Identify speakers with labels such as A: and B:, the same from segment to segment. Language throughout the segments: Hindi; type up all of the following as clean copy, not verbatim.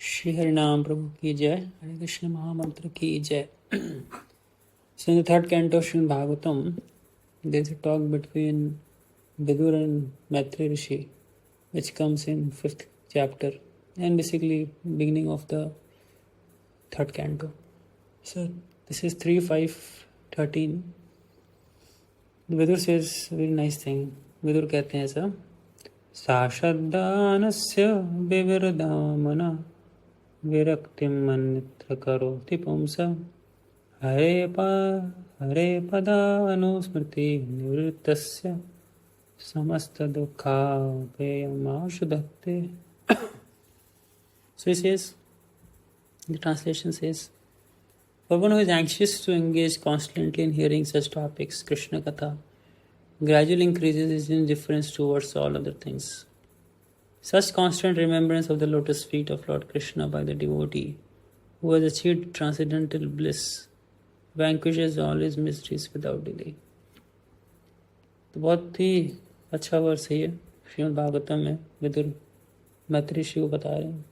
A: श्री हरिनाम प्रभु की जय। हरे कृष्ण महामंत्र की जय। So in the third canto of Srimad Bhagavatam, there is a talk between Vidur and Maitreya Rishi, which comes in 5th chapter and basically beginning of the third canto. So this is 3:5:13. Vidur says a very nice thing. Vidur कहते हैं ऐसा, साशद्दानस्य विविरदामना विरक्तिं मन्यत्र करोति पुंसा हरे पदानुस्मृति निवृत्तस्य समस्त दुःखापेयमाशु धत्ते. So he says, the translation says, for one who is anxious to engage constantly in hearing such topics, Krishna Katha gradually increases his indifference towards all other things. Such constant remembrance of the lotus feet of Lord Krishna by the devotee who has achieved transcendental bliss vanquishes all his miseries without delay. तो बहुत ही अच्छा वर्ष है ये श्रीमद् भागवतम में विदुर मैत्री ऋषि को बता रहे हैं।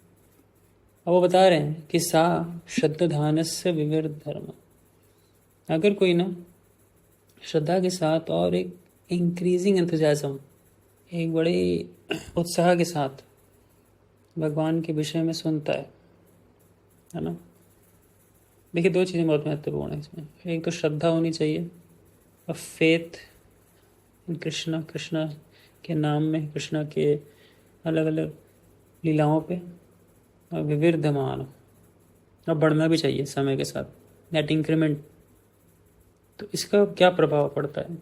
A: अब वो बता रहे हैं कि सा श्रद्धानस्य विविर धर्म, अगर कोई ना श्रद्धा के साथ और एक इंक्रीजिंग एंथुजियाज्म, एक बड़े उत्साह के साथ भगवान के विषय में सुनता है ना। देखिए दो चीज़ें बहुत महत्वपूर्ण है इसमें। एक तो श्रद्धा होनी चाहिए और फेथ इन कृष्णा के नाम में, कृष्णा के अलग अलग लीलाओं पे, और विविधमान और बढ़ना भी चाहिए समय के साथ, दैट इंक्रीमेंट। तो इसका क्या प्रभाव पड़ता है?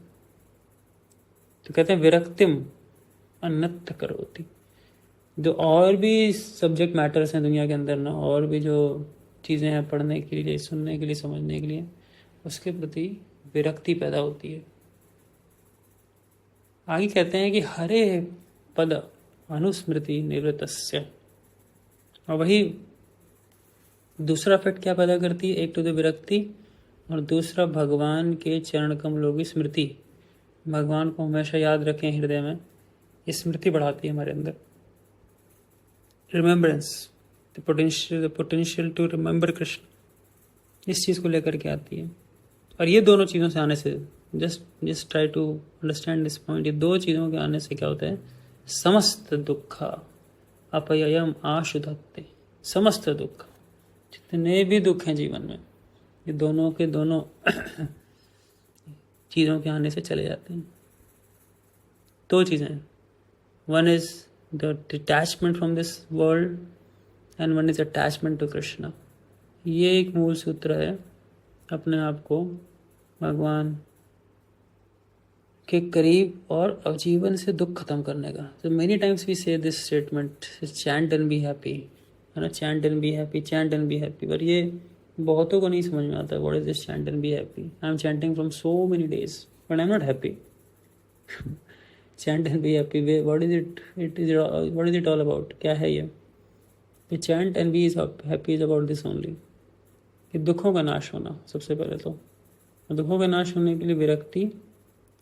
A: तो कहते हैं विरक्तिम अन्यत्र करोति। जो और भी सब्जेक्ट मैटर्स हैं दुनिया के अंदर ना, और भी जो चीज़ें हैं पढ़ने के लिए, सुनने के लिए, समझने के लिए, उसके प्रति विरक्ति पैदा होती है। आगे कहते हैं कि हरे पद अनुस्मृति निवृत्तस्य, और वही दूसरा इफेक्ट क्या पैदा करती है? एक तो विरक्ति, और दूसरा भगवान के चरण कमलों की स्मृति। भगवान को हमेशा याद रखें हृदय में, ये स्मृति बढ़ाती है हमारे अंदर। Remembrance, the potential to remember Krishna, इस चीज़ को लेकर के आती है। और ये दोनों चीज़ों से आने से, just try to understand this point, ये दो चीज़ों के आने से क्या होता है? समस्त दुख अपयम आशु धत्ते। समस्त दुख, जितने भी दुख हैं जीवन में, ये दोनों के दोनों चीज़ों के आने से चले जाते हैं। दो चीज़ें, one is the detachment from this world and one is attachment to Krishna. ये एक मूल सूत्र है अपने आप को भगवान के करीब और जीवन से दुख खत्म करने का। तो many times we say this statement, chant and be happy, है ना, chant and be happy, chant and be happy. पर ये बहुतों को नहीं समझ में आता है, what is this chant and be happy? I am chanting from so many days but I am not happy. Chant and be happy, what is it all about? क्या है ये? Chant and be is happy is about this only, कि दुखों का नाश होना सबसे पहले। तो दुखों का नाश होने के लिए विरक्ति,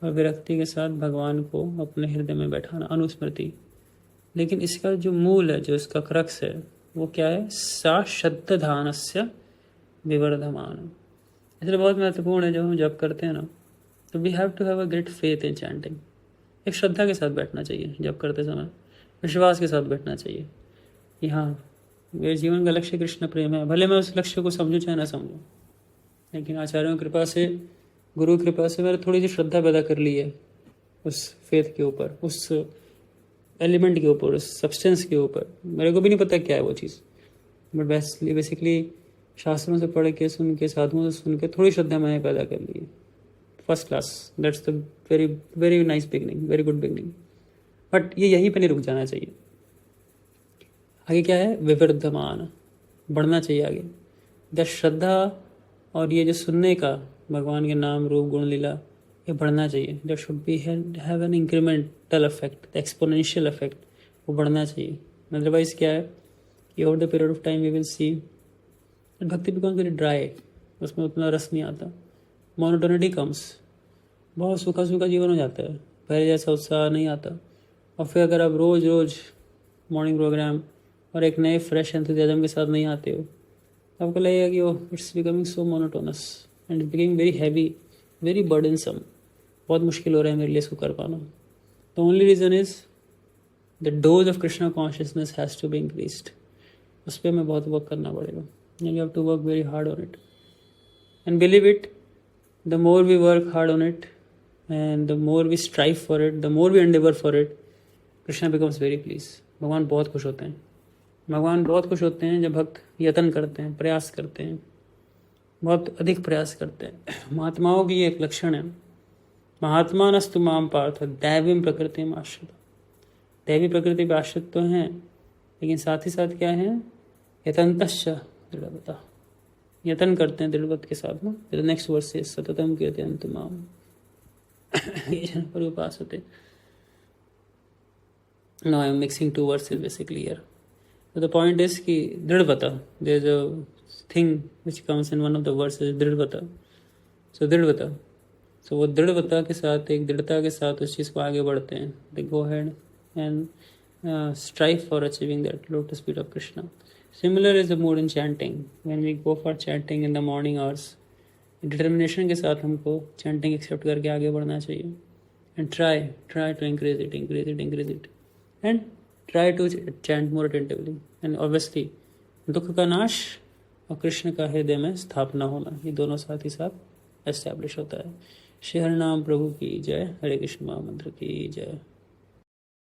A: और विरक्ति के साथ भगवान को अपने हृदय में बैठाना, अनुस्मृति। लेकिन इसका जो मूल है, जो इसका क्रक्स है, वो क्या है? सा श्रद्धानस्य विवर्धमान। इसलिए बहुत महत्वपूर्ण है, जब हम जप करते हैं ना, तो we have to have a great faith in chanting. एक श्रद्धा के साथ बैठना चाहिए जप करते समय, विश्वास के साथ बैठना चाहिए कि हाँ, मेरे जीवन का लक्ष्य कृष्ण प्रेम है। भले मैं उस लक्ष्य को समझूं चाहे ना समझूं, लेकिन आचार्यों की कृपा से, गुरु की कृपा से मैंने थोड़ी सी श्रद्धा पैदा कर ली है उस फेथ के ऊपर, उस एलिमेंट के ऊपर, उस सब्सटेंस के ऊपर। मेरे को भी नहीं पता क्या है वो चीज़, बट बेसिकली शास्त्रों से पढ़ के, सुन के, साधुओं से सुन के थोड़ी श्रद्धा मैंने पैदा कर ली है। First class, that's the very very nice beginning, very good beginning. But ये यहीं पे नहीं रुक जाना चाहिए। आगे क्या है? विवर्धमान, बढ़ना चाहिए आगे। द श्रद्धा और ये जो सुनने का भगवान के नाम, रूप, गुण, लीला, ये बढ़ना चाहिए। That should be have an incremental effect, exponential effect, वो बढ़ना चाहिए। अदरवाइज क्या है कि over the period of time we will see bhakti becomes very dry, उसमें उतना रस नहीं आता। मोनोटोनिटी कम्स, बहुत सूखा सूखा जीवन हो जाता है, पहले जैसा उत्साह नहीं आता। और फिर अगर आप रोज़ रोज़ मॉर्निंग प्रोग्राम और एक नए फ्रेश एंथुजियाज्म के साथ नहीं आते हो, आपको लगेगा कि oh it's becoming so monotonous and becoming very heavy, very burdensome, बहुत मुश्किल हो रहा है मेरे लिए इसको कर पाना। The only reason is the dose of Krishna consciousness has to be increased. उस पर हमें बहुत वर्क करना पड़ेगा, and you have to work very hard on it and believe it, the more we work hard on it and the more we strive for it, the more we endeavour for it, Krishna becomes very please. भगवान बहुत खुश होते हैं, भगवान बहुत खुश होते हैं जब भक्त यत्न करते हैं, प्रयास करते हैं, बहुत अधिक प्रयास करते हैं। महात्माओं की एक लक्षण है, महात्मानस्तु माम पार्थ दैवीं प्रकृति में आश्रित। दैवी प्रकृति पर आश्रित तो हैं, लेकिन साथ ही साथ क्या है, यतंतश्च दृढ़वता, यतन करते हैं दृढ़वत के साथ में। फिर नेक्स्ट वर्स से सततम कीर्तयन्तु माम ये जन पर्युपासते। Now I am mixing two verses basically here. So the point is कि दृढ़वता, there is a thing which comes in one of the verses, दृढ़वता। So दृढ़वता, so वो दृढ़वता के साथ, एक दृढ़ता के साथ उस चीज़ को आगे बढ़ते हैं। They go ahead and strive for achieving that lotus feet of Krishna. Similar is the mood in chanting. When we go for chanting in the morning hours, determination के साथ हमको चैंटिंग एक्सेप्ट करके आगे बढ़ना चाहिए and try to increase it and try to chant more attentively and obviously दुख का नाश और कृष्ण का हृदय में स्थापना होना, ये दोनों साथ ही साथ एस्टैब्लिश होता है। श्री हरिनाम प्रभु की जय, हरे कृष्ण महामंत्र की जय।